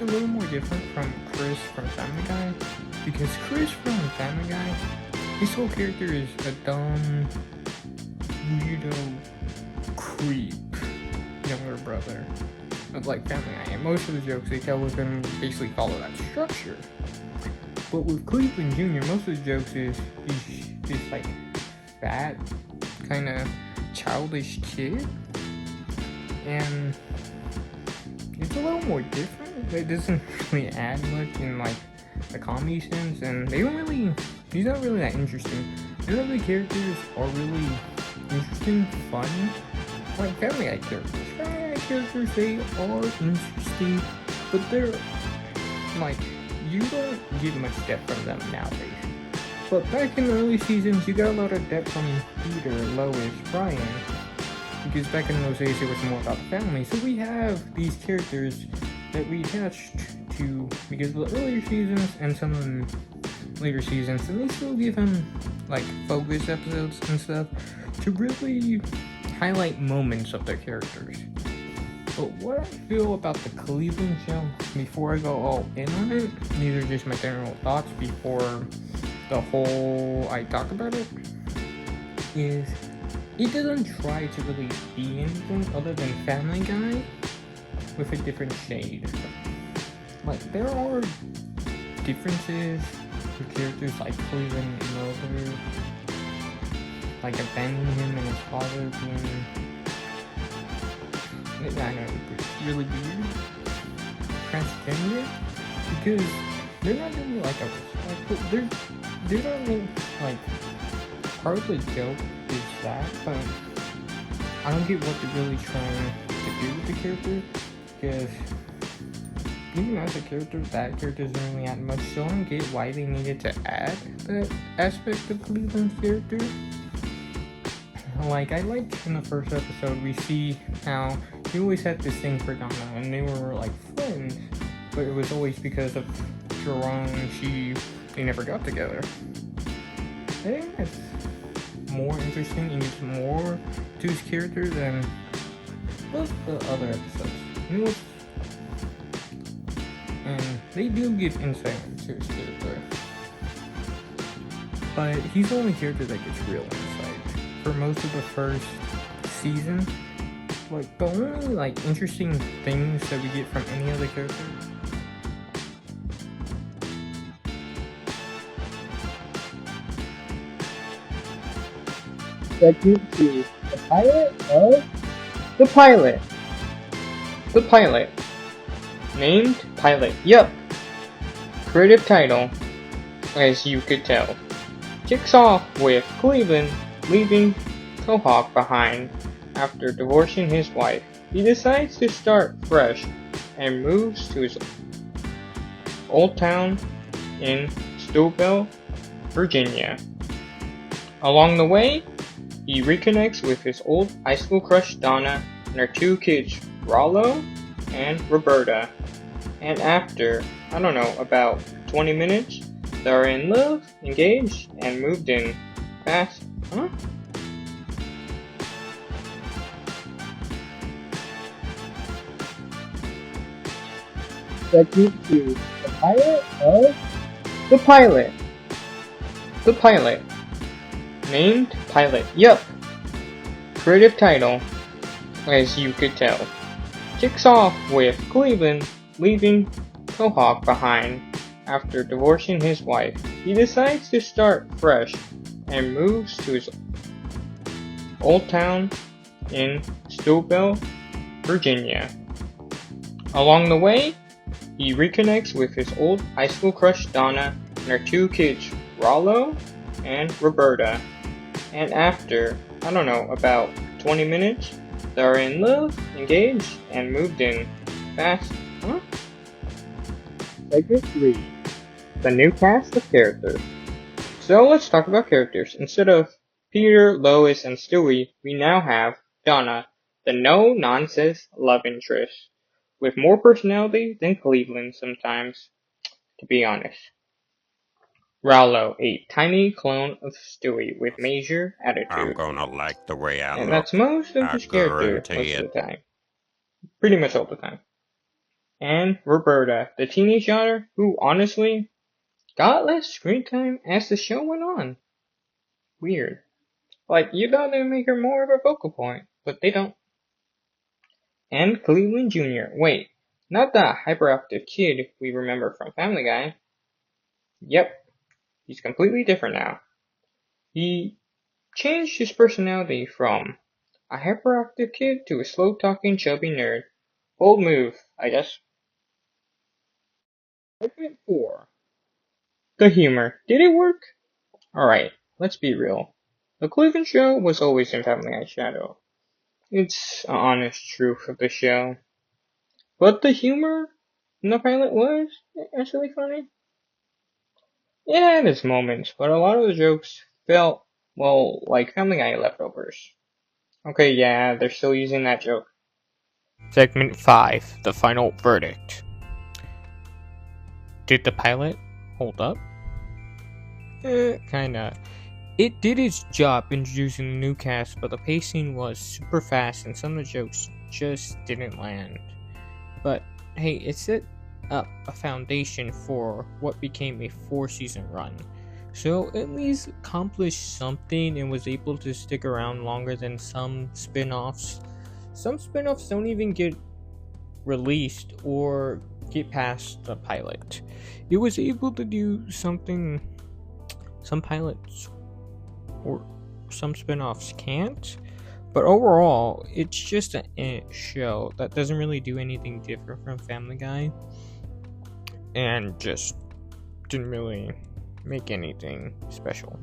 a little more different from Chris from Family Guy, because Chris from Family Guy, his whole character is a dumb, weirdo, creep younger brother of like Family Guy, and most of the jokes they tell within basically follow that structure. But with Cleveland Jr., most of the jokes is he's this like fat, kind of childish kid, and it's a little more different. It doesn't really add much in like the comedy sense, and he's not really that interesting. None of the characters are really interesting, fun, like Family Guy characters. Family Guy characters, they are interesting, but they're like, you don't get much depth from them nowadays. But back in the early seasons, you got a lot of depth from Peter, Lois, Brian, because back in those days it was more about the family. So we have these characters that we attached to because of the earlier seasons and some of the later seasons, and they still give them like focus episodes and stuff to really highlight moments of their characters. But what I feel about the Cleveland show, before I go all in on it, these are just my general thoughts before the whole I talk about it, is it doesn't try to really be anything other than Family Guy with a different shade. Like, there are differences with characters like Cleveland and Rover, like abandoning him and his father being, I know, really weird, transgender, because they're not really like they're not really, like, part of the joke is that, but I don't get what they're really trying to do with the character, because even as a character, that character doesn't really add much, so I don't get why they needed to add that aspect of Cleveland's character. Like, I like in the first episode, we see how he always had this thing for Donna, and they were like friends, but it was always because of Jerome and they never got together. I think that's more interesting and gives more to his character than both the other episodes. And they do give insight into his character, but he's the only character that gets real insight for most of the first season. Like, the only like interesting things that we get from any other character Second to the pilot of The Pilot. The Pilot. Named Pilot. Yup. Creative title, as you could tell. Kicks off with Cleveland leaving Quahog behind after divorcing his wife. He decides to start fresh and moves to his old town in Steubenville, Virginia. Along the way, he reconnects with his old high school crush Donna and her two kids, Rollo and Roberta. And after, about 20 minutes, they're in love, engaged, and moved in fast. Huh? Second to the pilot of The Pilot. The Pilot. Named Pilot. Yup. Creative title, as you could tell. Kicks off with Cleveland leaving Quahog behind after divorcing his wife. He decides to start fresh and moves to his old town in Steubenville, Virginia. Along the way, he reconnects with his old high school crush Donna and her two kids, Rollo and Roberta. And after, about 20 minutes, they're in love, engaged, and moved in fast. Huh? Segment 3. The new cast of characters. So let's talk about characters. Instead of Peter, Lois, and Stewie, we now have Donna, the no-nonsense love interest, with more personality than Cleveland sometimes, to be honest. Rollo, a tiny clone of Stewie with major attitude. I'm gonna like the way I And look. that's most of I his character guarantee most of it. the time. Pretty much all the time. and Roberta, the teenage daughter who honestly got less screen time as the show went on. Weird. Like, you thought they'd make her more of a focal point, but they don't. And Cleveland Jr. Wait, not the hyperactive kid we remember from Family Guy. Yep, he's completely different now. He changed his personality from a hyperactive kid to a slow-talking chubby nerd. Bold move, I guess. Segment 4. The humor. Did it work? Alright, let's be real. The Cleveland show was always in Family Guy's shadow. It's an honest truth of the show. But the humor in the pilot was actually funny. It had its moments, but a lot of the jokes felt, well, like Family Guy leftovers. Okay, yeah, they're still using that joke. Segment 5, the final verdict. Did the pilot hold up? Kinda. It did its job introducing the new cast, but the pacing was super fast and some of the jokes just didn't land. But hey, it set up a foundation for what became a 4-season run. So at least accomplished something and was able to stick around longer than some spin-offs. Some spin-offs don't even get released or get past the pilot. It was able to do something some pilots or some spin-offs can't. But overall, it's just a show that doesn't really do anything different from Family Guy. And just didn't really make anything special.